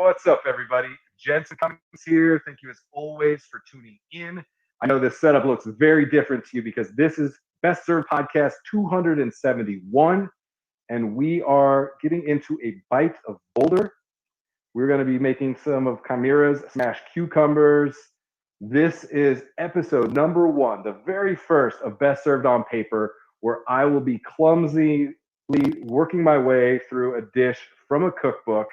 What's up, everybody? Jensen Cummings here. Thank you, as always, for tuning in. I know this setup looks very different to you because this is Best Served Podcast 271, and we are getting into a bite of Boulder. We're going to be making some of Chimera's smashed cucumbers. This is episode number 1, the very first of Best Served on Paper, where I will be clumsily working my way through a dish from a cookbook,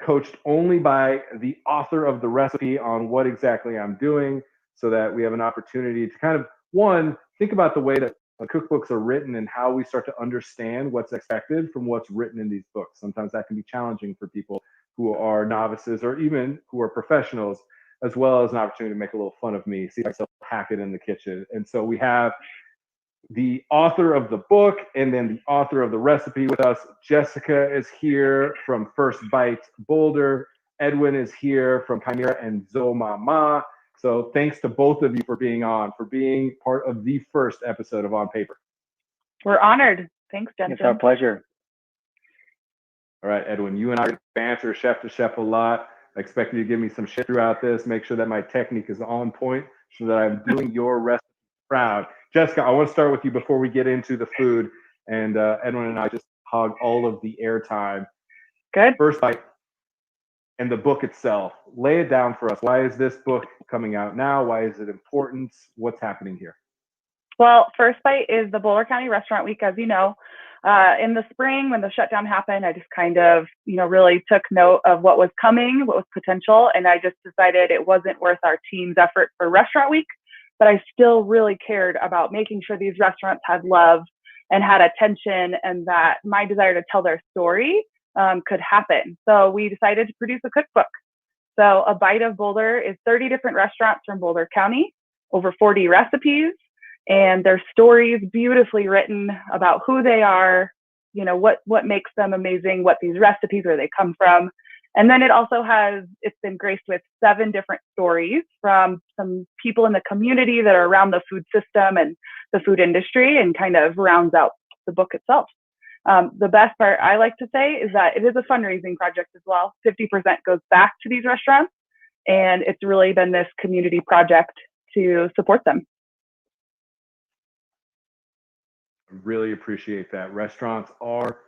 coached only by the author of the recipe on what exactly I'm doing, so that we have an opportunity to kind of, one, think about the way that cookbooks are written and how we start to understand what's expected from what's written in these books. Sometimes that can be challenging for people who are novices or even who are professionals, as well as an opportunity to make a little fun of me, see if I still hack it in the kitchen. And so we have the author of the book and then the author of the recipe with us. Jessica is here from First Bite Boulder. Edwin is here from Chimera and Zoe. So thanks to both of you for being on, for being part of the first episode of On Paper. We're honored. Thanks, Jensen. It's our pleasure. All right, Edwin, you and I banter chef to chef a lot. I expect you to give me some shit throughout this, make sure that my technique is on point so that I'm doing your recipe proud. Jessica, I want to start with you before we get into the food, and Edwin and I just hog all of the airtime. Good. First Bite and the book itself. Lay it down for us. Why is this book coming out now? Why is it important? What's happening here? Well, First Bite is the Boulder County Restaurant Week, as you know. In the spring, when the shutdown happened, I just kind of, really took note of what was coming, what was potential, and I just decided it wasn't worth our team's effort for Restaurant Week, but I still really cared about making sure these restaurants had love and had attention, and that my desire to tell their story could happen. So we decided to produce a cookbook. So A Bite of Boulder is 30 different restaurants from Boulder County, over 40 recipes, and their stories beautifully written about who they are, what makes them amazing, what these recipes, where they come from. And then it's been graced with 7 different stories from some people in the community that are around the food system and the food industry, and kind of rounds out the book itself. The best part, I like to say, is that it is a fundraising project as well. 50% goes back to these restaurants, and it's really been this community project to support them. Really appreciate that. Restaurants are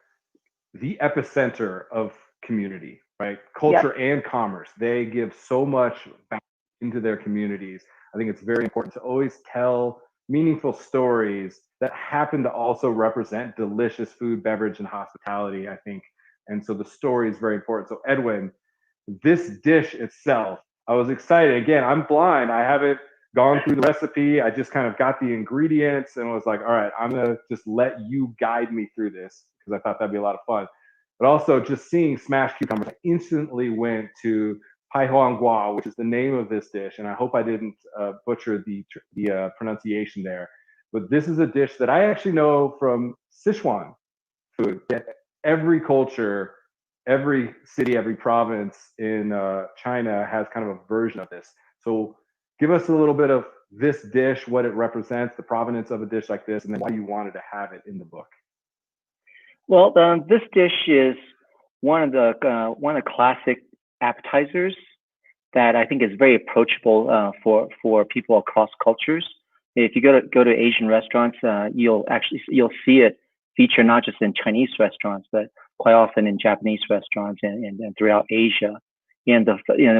the epicenter of community, right? Culture and commerce. They give so much back into their communities. I think it's very important to always tell meaningful stories that happen to also represent delicious food, beverage, and hospitality, I think. And so the story is very important. So Edwin, this dish itself, I was excited. Again, I'm blind. I haven't gone through the recipe. I just kind of got the ingredients and was like, all right, I'm going to just let you guide me through this, because I thought that'd be a lot of fun. But also just seeing smashed cucumbers, I instantly went to Huang, which is the name of this dish. And I hope I didn't butcher the pronunciation there. But this is a dish that I actually know from Sichuan food. Every culture, every city, every province in China has kind of a version of this. So give us a little bit of this dish, what it represents, the provenance of a dish like this, and then why you wanted to have it in the book. Well, this dish is one of the classic appetizers that I think is very approachable for people across cultures. If you go to Asian restaurants, you'll see it feature not just in Chinese restaurants, but quite often in Japanese restaurants and throughout Asia. And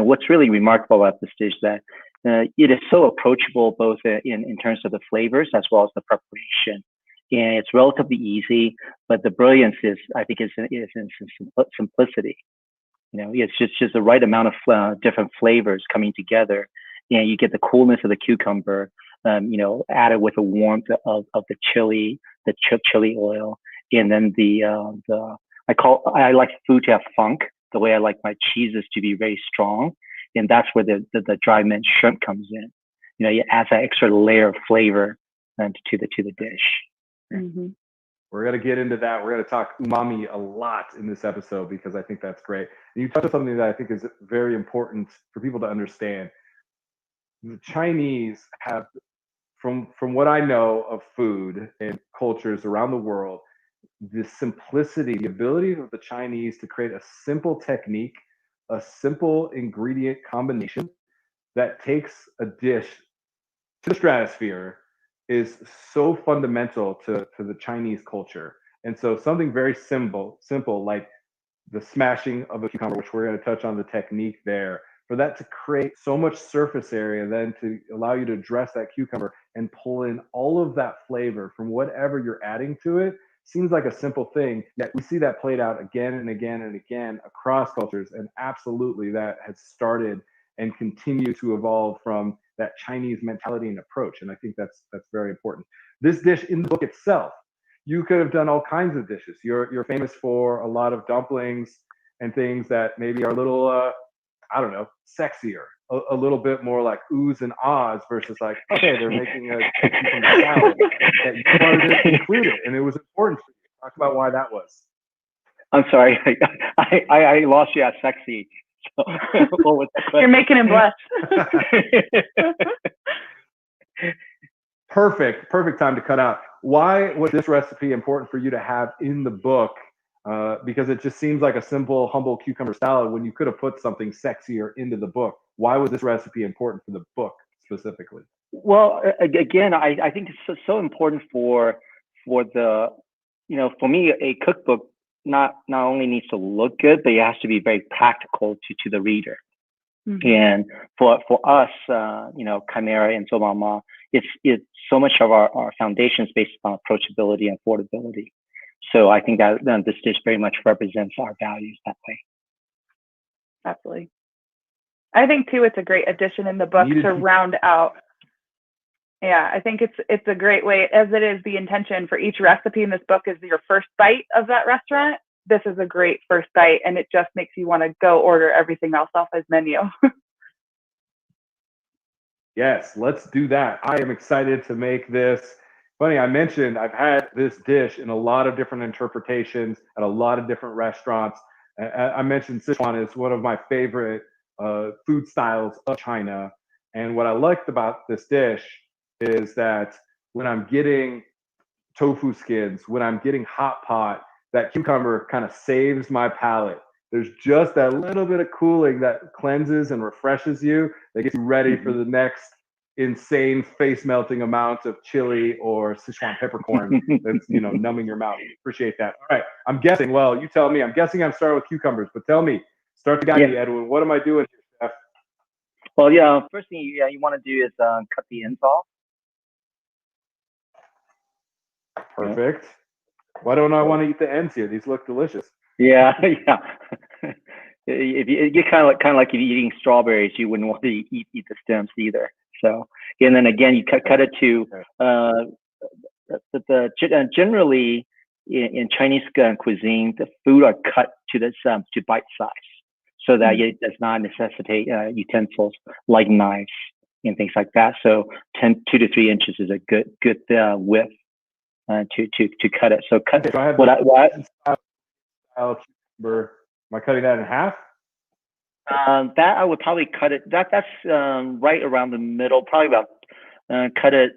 what's really remarkable about this dish is that it is so approachable, both in terms of the flavors as well as the preparation. And it's relatively easy, but the brilliance I think is in simplicity. It's just the right amount of different flavors coming together, and you get the coolness of the cucumber, added with the warmth of the chili oil, and then I like food to have funk, the way I like my cheeses to be very strong, and that's where the dry minced shrimp comes in. You add that extra layer of flavor to the dish. Mm-hmm. We're going to get into that. We're going to talk umami a lot in this episode, because I think that's great. And you touched on something that I think is very important for people to understand. The Chinese have, from what I know of food and cultures around the world, the simplicity, the ability of the Chinese to create a simple technique a simple ingredient combination that takes a dish to the stratosphere is so fundamental to the Chinese culture. And so something very simple like the smashing of a cucumber, which we're going to touch on the technique there, for that to create so much surface area, then to allow you to dress that cucumber and pull in all of that flavor from whatever you're adding to it, seems like a simple thing. Yet we see that played out again and again and again across cultures. And absolutely that has started and continue to evolve from that Chinese mentality and approach. And I think that's very important. This dish in the book itself, you could have done all kinds of dishes. You're famous for a lot of dumplings and things that maybe are a little, I don't know, sexier, a little bit more like oohs and ahs versus like, okay, they're making a cucumber salad that you wanted to include it. And it was important for you. Talk about why that was. I'm sorry, I lost you at sexy. So, what was the You're making him blush. Perfect time to cut out. Why was this recipe important for you to have in the book? Because it just seems like a simple, humble cucumber salad when you could have put something sexier into the book. Why was this recipe important for the book specifically? Well, again, I think it's so important for the, for me, a cookbook not only needs to look good, but it has to be very practical to the reader. Mm-hmm. And for us, Chimera and Zoe, it's so much of our foundation is based on approachability and affordability. So I think that this dish very much represents our values that way. Absolutely. I think too, it's a great addition in the book to round out. Yeah, I think it's a great way, as it is the intention for each recipe in this book is your first bite of that restaurant. This is a great first bite, and it just makes you want to go order everything else off his menu. Yes, let's do that. I am excited to make this. Funny, I mentioned I've had this dish in a lot of different interpretations at a lot of different restaurants. I mentioned Sichuan is one of my favorite food styles of China. And what I liked about this dish is that when I'm getting tofu skins, when I'm getting hot pot, that cucumber kind of saves my palate. There's just that little bit of cooling that cleanses and refreshes you, that gets you ready for the next insane face-melting amount of chili or Sichuan peppercorn that's, numbing your mouth. Appreciate that. All right, I'm guessing, well, you tell me. I'm guessing I'm starting with cucumbers, but tell me, start the guy, Edwin. What am I doing here, Chef? Well, yeah, first thing you want to do is cut the ends off. Perfect. Why don't I want to eat the ends here? These look delicious. Yeah. If you kind of like if you're eating strawberries, you wouldn't want to eat the stems either. So, and then again, you cut it to generally in Chinese cuisine, the food are cut to bite size, so that it does not necessitate utensils like knives and things like that. So 2 to 3 inches is a good width to cut it. So cut Am I cutting that in half? That I would probably cut it. That's right around the middle. Probably about cut it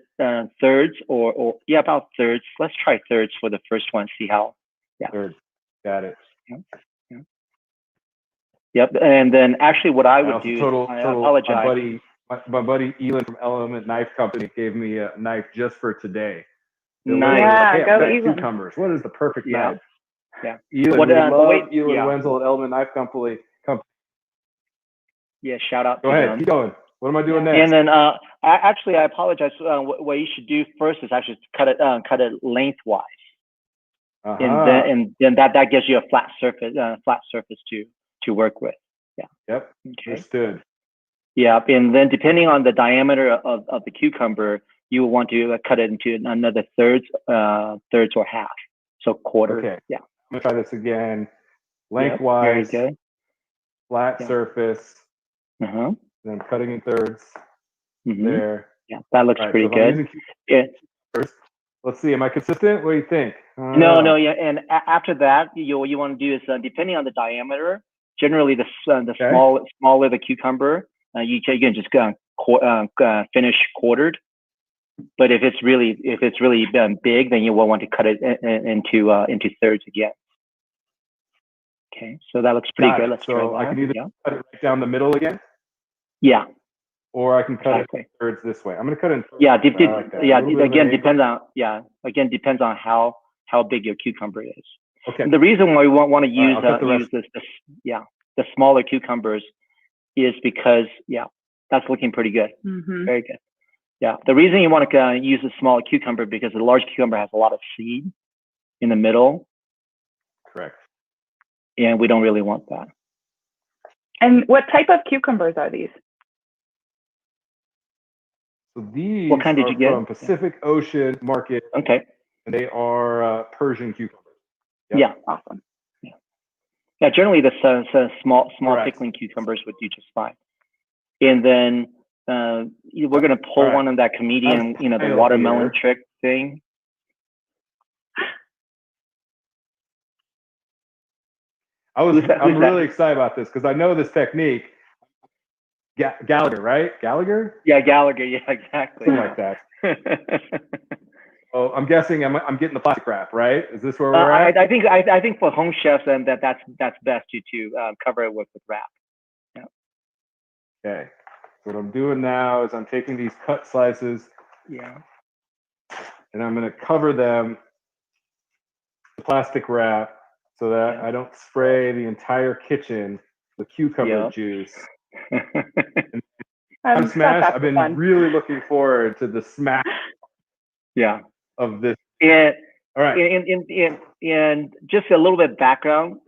thirds or about thirds. Let's try thirds for the first one. See how. Yeah. Thirds. Got it. Yep. And then actually, what I would do. I apologize. My buddy Elon from Element Knife Company gave me a knife just for today. Nice. Yeah, go Elon. Cucumbers. What is the perfect knife? Yeah. Elon, Elon Wenzel at Element Knife Company. Yeah, shout out. Go ahead, keep going. What am I doing next? And then, actually, I apologize. What you should do first is actually cut it lengthwise, and then that gives you a flat surface to work with. Yeah. Yep. Okay. Understood. Yeah, and then depending on the diameter of the cucumber, you will want to cut it into another thirds or half, so quarter. Okay. Yeah. I'm gonna try this again. Lengthwise. Very good. Flat surface. Then cutting in thirds. There. Yeah, that looks pretty good. Yeah. Let's see. Am I consistent? What do you think? No. Yeah. And after that, what you want to do is depending on the diameter. Generally, the smaller the cucumber, you can just finish quartered. But if it's really big, then you will want to cut it into thirds again. Okay, so that looks pretty good. Let's try So that. I can either cut it right down the middle again, Yeah, or I can cut exactly. it in thirds this way. I'm going to cut it in thirds. Yeah, I like that. again depends on how big your cucumber is. Okay. And the reason why we want to use use the smaller cucumbers is because that's looking pretty good. Mm-hmm. Very good. Yeah, the reason you want to use a smaller cucumber because the large cucumber has a lot of seed in the middle. Correct. And we don't really want that. And what type of cucumbers are these? So these What kind did are you get? from Pacific Ocean Market. Okay. And they are Persian cucumbers. Yep. Yeah. Awesome. Yeah, generally the small Correct. pickling cucumbers would do just fine. And then we're going to pull one of that comedian, the watermelon trick thing. I'm really excited about this because I know this technique. Gallagher, right? Gallagher? Yeah, Gallagher. Yeah, exactly. Something like that. Oh, I'm guessing I'm getting the plastic wrap, right? Is this where we're at? I think for home chefs, and that's best to cover it with wrap. Yeah. Okay. So what I'm doing now is I'm taking these cut slices. Yeah. And I'm going to cover them with plastic wrap so that I don't spray the entire kitchen with cucumber juice. I've been really looking forward to the smash. Yeah. Of this. And all right. And just a little bit of background.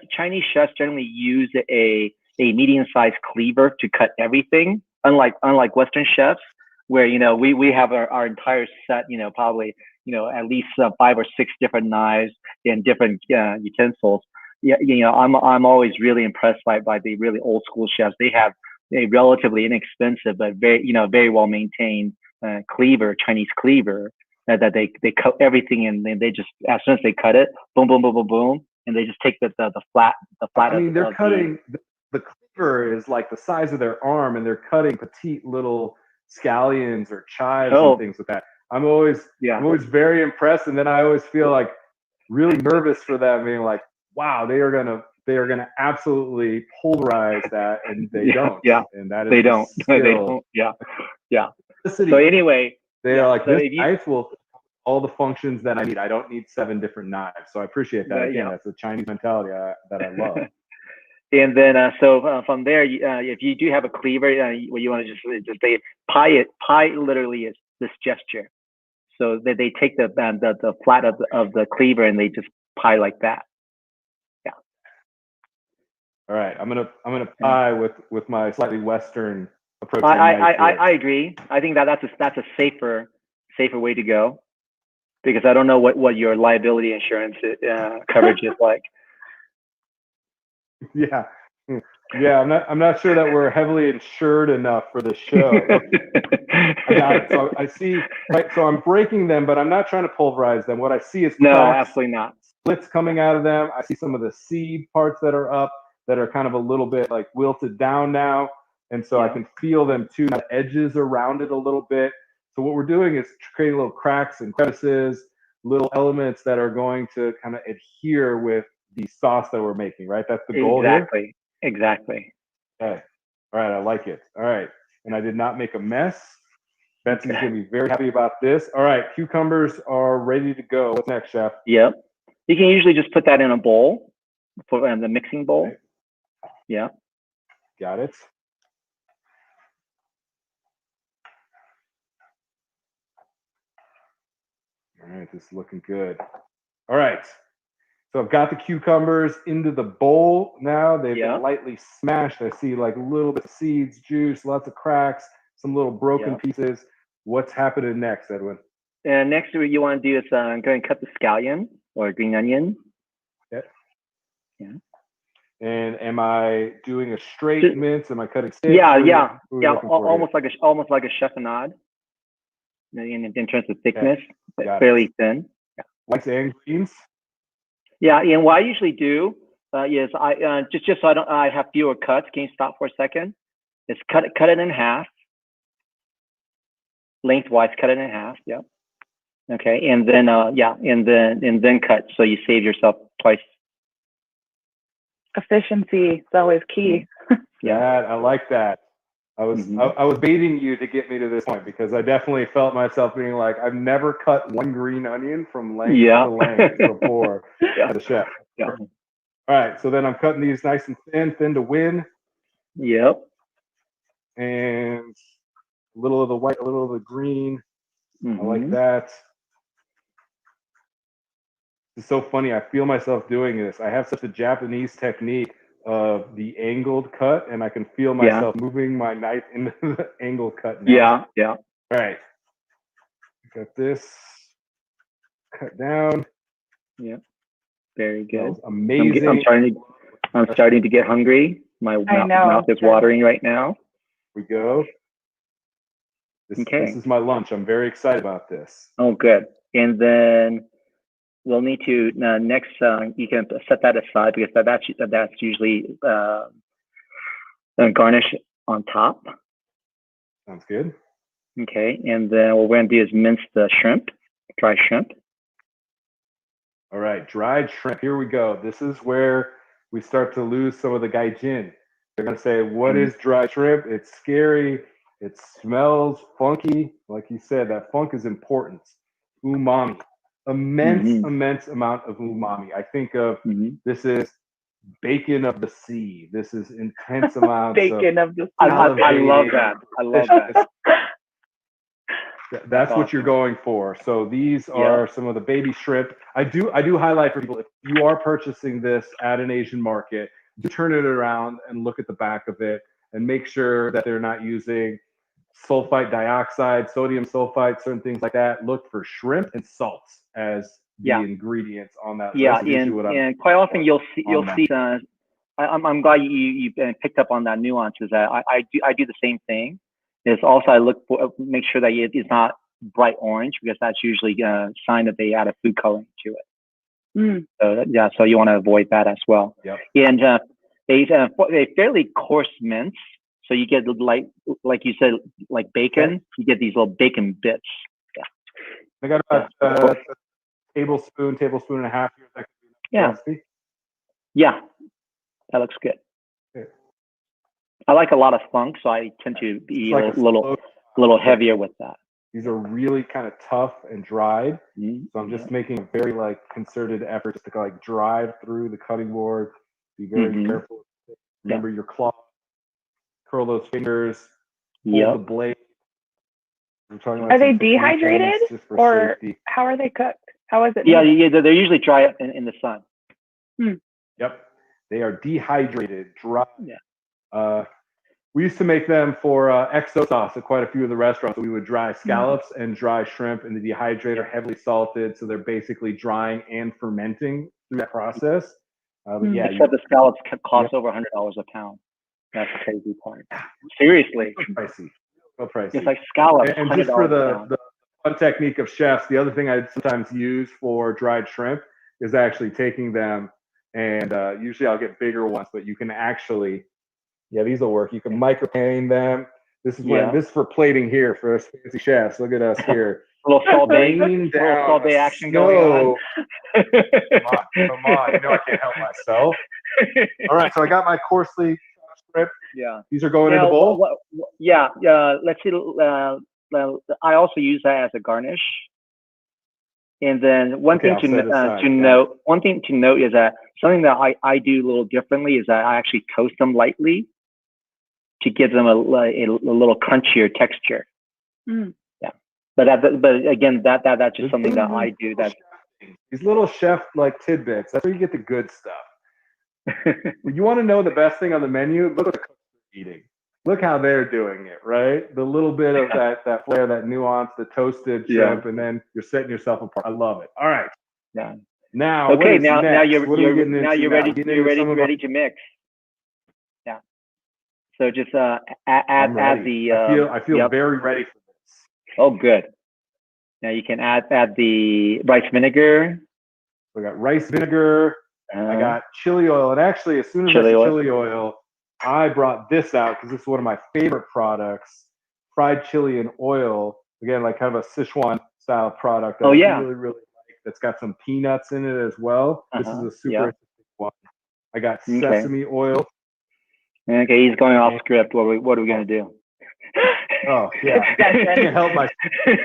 Chinese chefs generally use a medium-sized cleaver to cut everything. Unlike Western chefs, where we have our entire set. Probably at least 5 or 6 different knives and different utensils. Yeah. I'm always really impressed by the really old school chefs. They have a relatively inexpensive but very well maintained cleaver, Chinese cleaver. That they cut everything and they just, as soon as they cut it, boom, boom, boom, boom, boom, and they just take the flat. I mean, they're cutting the cleaver is like the size of their arm, and they're cutting petite little scallions or chives and things with that. I'm always very impressed, and then I always feel like really nervous for them, being like, wow, they are gonna absolutely pulverize that, and they don't. Yeah, and that is they don't. They don't. Yeah. So anyway. They are like, this knife will all the functions that I need. I don't need 7 different knives. So I appreciate that. Again, that's a Chinese mentality that I love. And then, from there, if you do have a cleaver, what you want to just say, pie it. Pie literally is this gesture. So they take the flat of the cleaver and they just pie like that. Yeah. All right, I'm gonna pie with my slightly Western approach. I agree. I think that's a safer way to go, because I don't know what your liability insurance coverage is like. Yeah, I'm not sure that we're heavily insured enough for this show. I got it. So I see. Right. So I'm breaking them, but I'm not trying to pulverize them. What I see is cracks, absolutely not. Splits coming out of them. I see some of the seed parts that are up that are kind of a little bit like wilted down now. And so I can feel them too. The edges are rounded a little bit. So what we're doing is creating little cracks and crevices, little elements that are going to kind of adhere with the sauce that we're making, right? That's the goal here. Exactly. Okay. All right. I like it. All right. And I did not make a mess. Benson's going to be very happy about this. All right. Cucumbers are ready to go. What's next, chef? Yep. You can usually just put that in a bowl, the mixing bowl. Okay. Yeah. Got it. All right, this is looking good. All right, so I've got the cucumbers into the bowl now. They've been lightly smashed. I see like a little bit of seeds, juice, lots of cracks, some little broken pieces. What's happening next, Edwin? Next, what you want to do is go and cut the scallion or green onion. Okay. Yeah. And am I doing a straight mince? Am I cutting sticks? Yeah. Almost like a chiffonade. In terms of thickness, fairly thin. Yeah. Whites and greens. Yeah, and what I usually do is I just so I have fewer cuts. Can you stop for a second? Is cut it in half, lengthwise. Cut it in half. Yeah. Okay, and then and then cut, so you save yourself twice. Efficiency is always key. Yeah, I like that. I was baiting you to get me to this point because I definitely felt myself being like, I've never cut one green onion from length to length before as a chef. Yeah. All right, so then I'm cutting these nice and thin to win. Yep. And a little of the white, a little of the green. I like that. It's so funny. I feel myself doing this. I have such a Japanese technique of the angled cut, and I can feel myself moving my knife into the angle cut now. Yeah. All right. Got this cut down. Yeah. Very good. Amazing. I'm starting to get hungry. My mouth is watering right now. Here we go. This is my lunch. I'm very excited about this. Oh, good. And then we'll need to next. You can set that aside because that's usually garnish on top. Sounds good. Okay, and then what we're gonna do is mince the shrimp, dry shrimp. All right, dried shrimp. Here we go. This is where we start to lose some of the gaijin. They're gonna say, "What is dry shrimp?" It's scary. It smells funky. Like you said, that funk is important. Umami. Immense amount of umami. I think of this is bacon of the sea. This is intense amounts bacon of the sea. I love that. I love that. That's what you're going for. So these are some of the baby shrimp. I do highlight for people, if you are purchasing this at an Asian market, do turn it around and look at the back of it and make sure that they're not using sulfite dioxide, sodium sulfite, certain things like that. Look for shrimp and salt as the ingredients on that list. And quite often you'll see. I'm glad you picked up on that nuance. Is that I do the same thing. Is also I make sure that it's not bright orange because that's usually a sign that they add a food coloring to it. So you want to avoid that as well. Yep. And they fairly coarse mince. So you get like you said, like bacon, you get these little bacon bits. Yeah. I got about a tablespoon and a half here. Yeah, that looks good. Okay. I like a lot of funk, so I tend to be a little heavier with that. These are really kind of tough and dried. So I'm just making a very concerted effort to drive through the cutting board. Be very careful. Remember your claw. Curl those fingers. Hold the blade. Are they dehydrated or safety. How are they cooked? How is it? Yeah, they're usually dry in the sun. Yep, they are dehydrated, dry. Yeah. We used to make them for XO sauce at quite a few of the restaurants. We would dry scallops and dry shrimp in the dehydrator, heavily salted, so they're basically drying and fermenting through that process. Except the scallops cost over $100 a pound. That's the crazy part. Seriously. So pricey. It's like scallops. And just for the fun technique of chefs, the other thing I sometimes use for dried shrimp is actually taking them, and usually I'll get bigger ones, but you can actually, these will work. You can microplane them. This is for plating here for us fancy chefs. Look at us here. A little sorbet action going on. Come on. You know I can't help myself. All right, so I got my coarsely shrimp. Yeah. These are going in the bowl? Let's see. I also use that as a garnish. And then one thing to note is that something that I do a little differently is that I actually toast them lightly to give them a little crunchier texture. Yeah. But again, that's just something that I do. These little chef tidbits. That's where you get the good stuff. You want to know the best thing on the menu? Look at the cooks eating. Look how they're doing it, right? The little bit of that flair, that nuance, the toasted shrimp, and then you're setting yourself apart. I love it. All right. Yeah. Now, okay. Now you're ready to mix. Yeah. So just add the. I feel very ready for this. Oh, good. Now you can add the rice vinegar. We got rice vinegar. I got chili oil, and actually, as soon as chili oil, I brought this out because this is one of my favorite products. Fried chili and oil. Again, kind of a Sichuan style product. That I really, really like. That's got some peanuts in it as well. This is a super interesting one. I got sesame oil. Okay, he's going off script. What are we gonna do? Oh yeah, I can't help myself.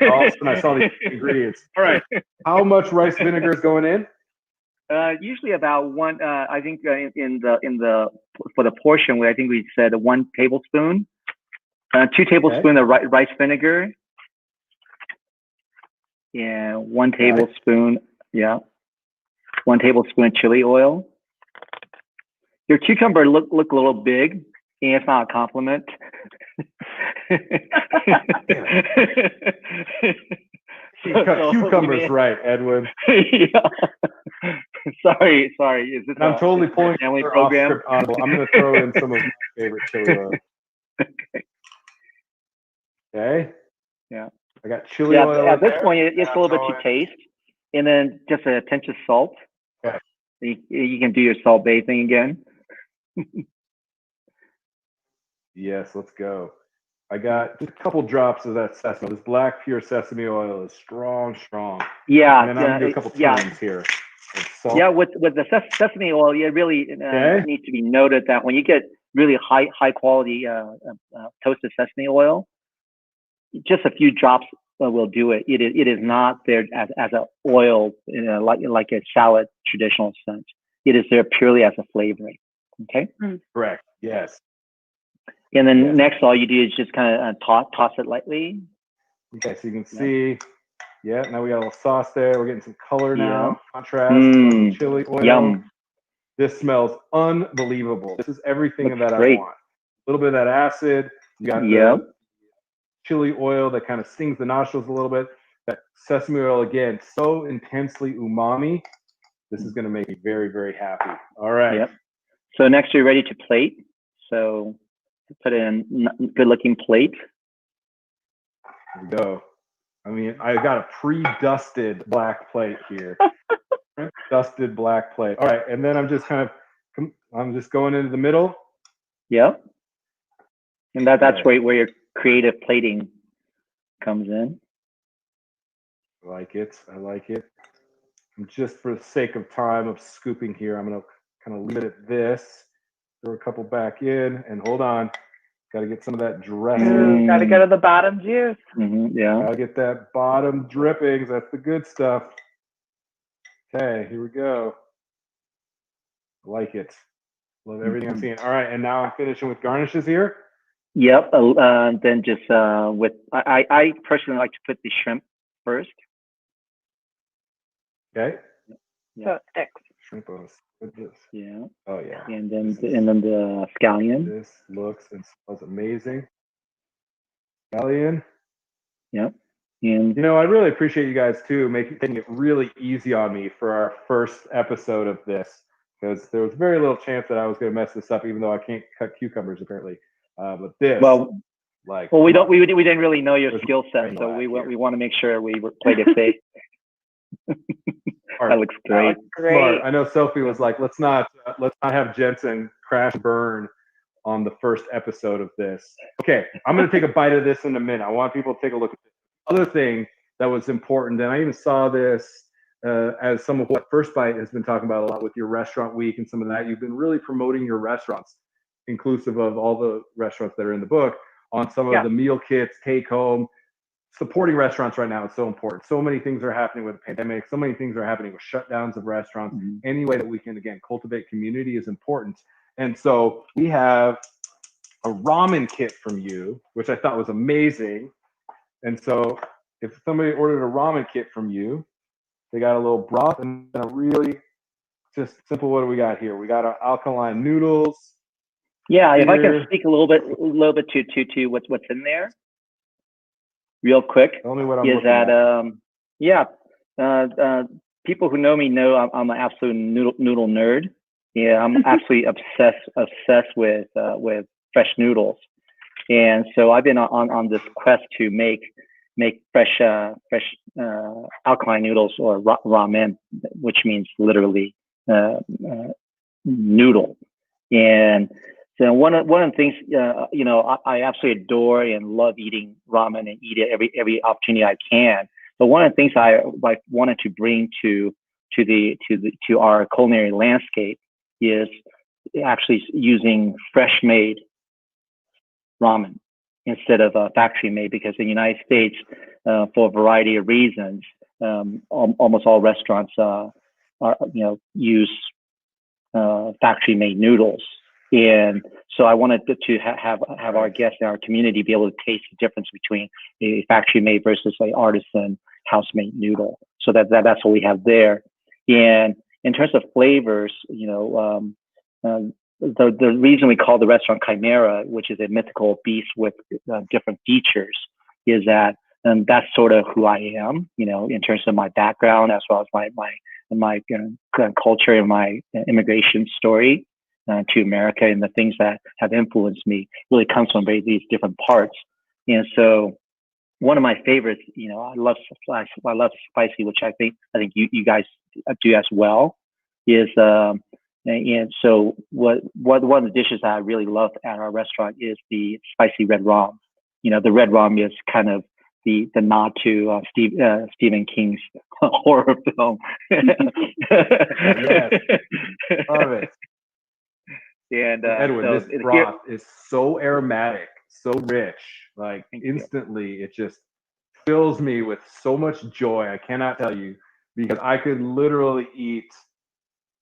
All of a sudden I saw the ingredients. All right, how much rice vinegar is going in? Usually about one. I think for the portion, I think we said 1 tablespoon, 2 tablespoons of rice vinegar, yeah, 1 tablespoon, 1 tablespoon of chili oil. Your cucumber look a little big, and it's not a compliment. Cucumber's right, Edwin. Sorry. Is this? I'm totally pulling family off program? script audible. I'm going to throw in some of my favorite chili oil. Okay. Yeah. I got chili oil. At this point, it's a little bit to taste, and then just a pinch of salt. Okay. You can do your salt bathing again. Yes, let's go. I got just a couple drops of that sesame. This black pure sesame oil is strong. Yeah. And then I'm gonna do a couple turns here. Yeah, with the sesame oil, it really needs to be noted that when you get really high quality toasted sesame oil, just a few drops will do it. It is not there as an oil, like a salad traditional sense. It is there purely as a flavoring. Okay. Correct. Yes. And then next, all you do is just kind of toss it lightly. Okay, so you can see. Yeah, now we got a little sauce there. We're getting some color now. Contrast. Chili oil. Yum. This smells unbelievable. This is everything that I want. A little bit of that acid. You got the chili oil that kind of stings the nostrils a little bit. That sesame oil, again, so intensely umami. This is going to make me very, very happy. All right. Yep. So next, you're ready to plate. So put in a good-looking plate. Here we go. I mean, I got a pre-dusted black plate here. Dusted black plate. All right, and then I'm just going into the middle. Yep. And that's where your creative plating comes in. I like it. And just for the sake of time of scooping here, I'm going to kind of leave it at this. Throw a couple back in, and hold on. Got to get some of that dressing. Got to go to the bottom juice. Yeah. Got to get that bottom drippings. That's the good stuff. Okay, here we go. I like it. Love everything I'm seeing. All right, and now I'm finishing with garnishes here. Yep. Then just I personally like to put the shrimp first. Okay. So it sticks. Shrimp on this. Yeah. Oh yeah. And then the scallion. This looks and smells amazing. Scallion. Yep. And I really appreciate you guys too taking it really easy on me for our first episode of this, because there was very little chance that I was going to mess this up, even though I can't cut cucumbers apparently. But this, we didn't really know your skill set, so we want to make sure we played it safe. That looks great. Smart. I know Sophie was like, let's not have Jensen crash burn on the first episode of this. Okay, I'm going to take a bite of this in a minute. I want people to take a look at this. Other thing that was important, and I even saw this as some of what First Bite has been talking about a lot with your restaurant week and some of that. You've been really promoting your restaurants, inclusive of all the restaurants that are in the book, on some of the meal kits, take home. Supporting restaurants right now is so important. So many things are happening with the pandemic. So many things are happening with shutdowns of restaurants. Any way that we can, again, cultivate community is important. And so we have a ramen kit from you, which I thought was amazing. And so if somebody ordered a ramen kit from you, they got a little broth and a really just simple, what do we got here? We got our alkaline noodles. Yeah, if I can speak a little bit to what's in there. Real quick, only what I'm is that people who know me know I'm an absolute noodle nerd. Yeah, I'm absolutely obsessed with fresh noodles, and so I've been on this quest to make fresh alkaline noodles, or ramen, which means literally noodle. And so one of the things, I absolutely adore and love eating ramen and eat it every opportunity I can. But one of the things I wanted to bring to our culinary landscape is actually using fresh made ramen instead of factory made, because in the United States, for a variety of reasons, almost all restaurants use factory made noodles. And so I wanted to have our guests in our community be able to taste the difference between a factory made versus an artisan house made noodle. So that's what we have there. And in terms of flavors, the reason we call the restaurant Chimera, which is a mythical beast with different features, is that that's sort of who I am, in terms of my background, as well as my culture and my immigration story to America, and the things that have influenced me really comes from these different parts. And so one of my favorites, I love spicy, which I think you guys do as well, is and so one of the dishes that I really love at our restaurant is the spicy red rum. The red rum is kind of the nod to Stephen King's horror film. Yes. Love it. And Edwin, so this broth is so aromatic, so rich. Like instantly, it just fills me with so much joy. I cannot tell you, because I could literally eat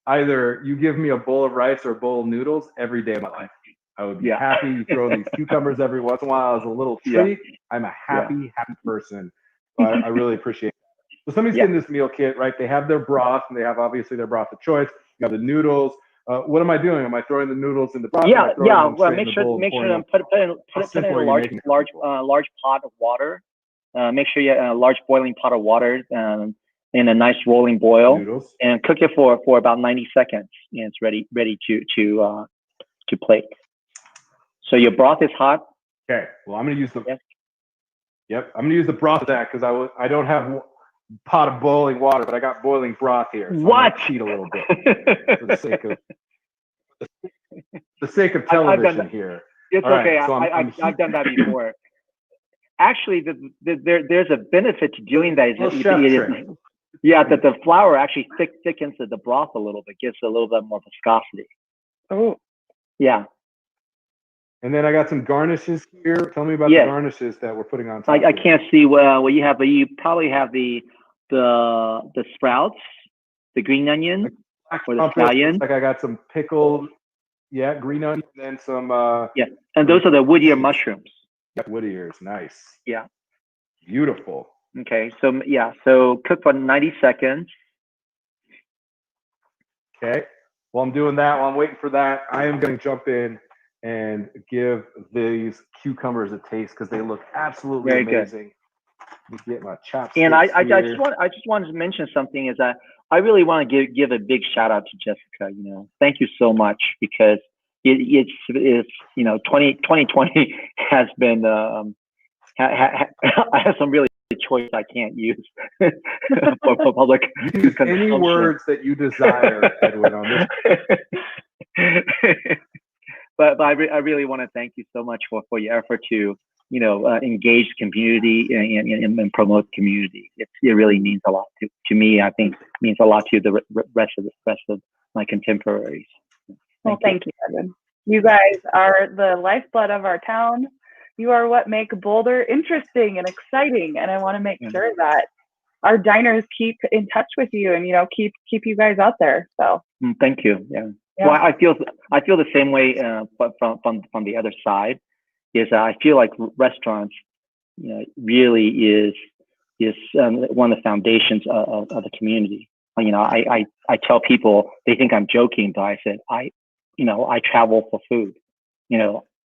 either you give me a bowl of rice or a bowl of noodles every day of my life. I would be happy. You throw these cucumbers every once in a while as a little treat. I'm a happy person. So I really appreciate it. So somebody's getting this meal kit, right? They have their broth, and they have obviously their broth of choice. You have the noodles. What am I doing? Am I throwing the noodles in the broth? Well, make sure to put in a large pot of water. Make sure you have a large boiling pot of water in a nice rolling boil, noodles, and cook it for about 90 seconds, and it's ready to plate. So your broth is hot. Okay. Well, I'm going to use the I'm going to use the broth of that, because I don't have a pot of boiling water, but I got boiling broth here. So I'm cheat a little bit for the sake of television here. It's all okay. So I've done that before. Actually, there's a benefit to doing that. That the flour actually thickens the broth a little bit, gives it a little bit more viscosity. Oh. Yeah. And then I got some garnishes here. Tell me about the garnishes that we're putting on top. I can't see what you have, but you probably have the sprouts, the green onion, or the scallion. Like I got some pickled, green onion, and then some. And those are the wood ear mushrooms. Wood ears, nice. Yeah. Beautiful. Okay, so cook for 90 seconds. Okay. While I'm doing that, while I'm waiting for that, I am going to jump in and give these cucumbers a taste, because they look absolutely amazing. Let me get my chopsticks. And I just wanted to mention something, is that I really want to give a big shout out to Jessica. Thank you so much, because it's 2020 has been I have some really choice I can't use for public consumption. Any words that you desire, Edwin, on this. But I really want to thank you so much for your effort to engage the community and promote the community. It really means a lot to me. I think it means a lot to the rest of my contemporaries. Thank you, Edwin. You guys are the lifeblood of our town. You are what make Boulder interesting and exciting, and I want to make sure that our diners keep in touch with you and keep you guys out there. So thank you. Yeah. Well, I feel the same way, but from the other side, is I feel like restaurants, really is one of the foundations of the community. I tell people, they think I'm joking, but I said I travel for food.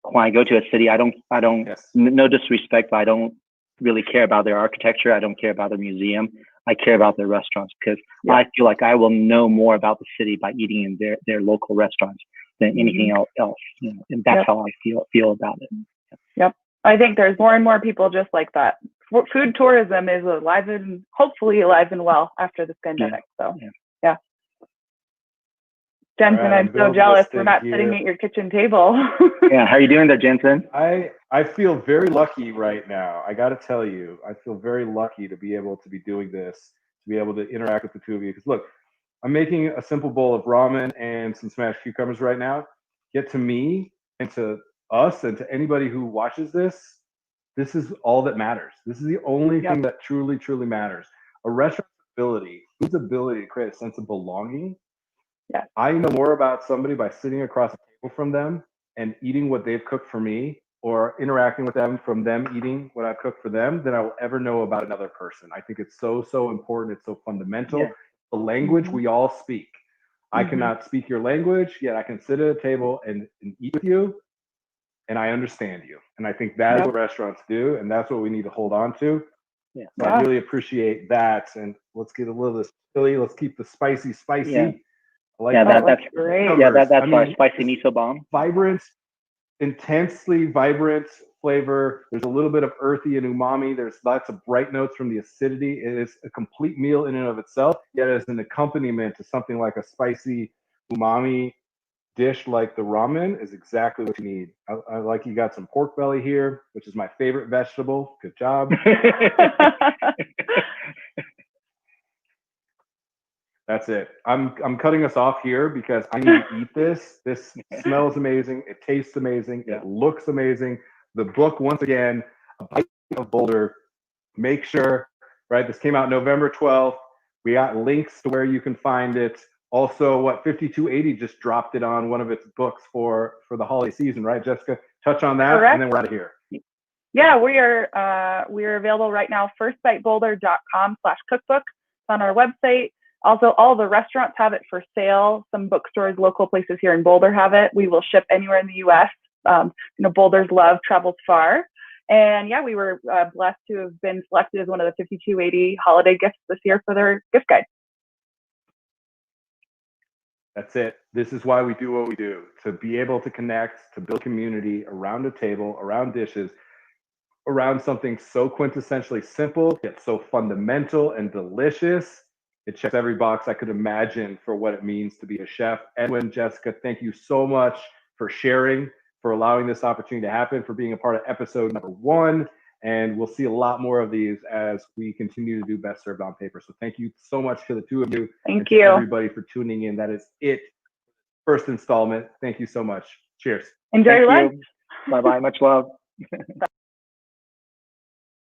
When I go to a city, I don't, no disrespect, but I don't really care about their architecture. I don't care about their museum. I care about their restaurants, because I feel like I will know more about the city by eating in their local restaurants than anything else. And that's how I feel about it. Yep. I think there's more and more people just like that. Food tourism is hopefully alive and well after this pandemic. So yeah. Jensen, I'm so jealous we're not sitting at your kitchen table. How are you doing there, Jensen? I feel very lucky right now. I got to tell you, I feel very lucky to be able to be doing this, to be able to interact with the two of you. Because look, I'm making a simple bowl of ramen and some smashed cucumbers right now. Yet to me and to us and to anybody who watches this is all that matters. This is the only thing that truly, truly matters. A restaurant's ability, food's ability to create a sense of belonging. Yeah. I know more about somebody by sitting across the table from them and eating what they've cooked for me, or interacting with them from them eating what I've cooked for them, than I will ever know about another person. I think it's so, so important. It's so fundamental. Yeah. The language we all speak. I Mhm. cannot speak your language, yet I can sit at a table and eat with you, and I understand you. And I think that's what restaurants do, and that's what we need to hold on to. Yeah. So I really appreciate that. And let's get a little of this chili. Let's keep the spicy. Yeah. I like that's great. Yeah, that's our spicy miso bomb. Vibrant, intensely vibrant flavor. There's a little bit of earthy and umami. There's lots of bright notes from the acidity. It is a complete meal in and of itself, yet as an accompaniment to something like a spicy umami dish like the ramen is exactly what you need. I like you got some pork belly here, which is my favorite vegetable. Good job. That's it. I'm cutting us off here because I need to eat this. This smells amazing. It tastes amazing. It looks amazing. The book, once again, A Bite of Boulder. Make sure, right? This came out November 12th. We got links to where you can find it. Also, 5280 just dropped it on one of its books for the holiday season, right, Jessica? Touch on that, Correct. and then we're out of here. Yeah, we are available right now. firstbiteboulder.com/cookbook. It's on our website. Also, all the restaurants have it for sale. Some bookstores, local places here in Boulder have it. We will ship anywhere in the U.S. Boulder's love travels far. And yeah, we were blessed to have been selected as one of the 5280 holiday gifts this year for their gift guide. That's it. This is why we do what we do, to be able to connect, to build community around a table, around dishes, around something so quintessentially simple, yet so fundamental and delicious. It checks every box I could imagine for what it means to be a chef. Edwin, Jessica, thank you so much for sharing, for allowing this opportunity to happen, for being a part of episode number 1. And we'll see a lot more of these as we continue to do Best Served on Paper. So thank you so much to the two of you. Thank you, everybody, for tuning in. That is it. First installment. Thank you so much. Cheers. Enjoy your lunch. Bye-bye. Much love.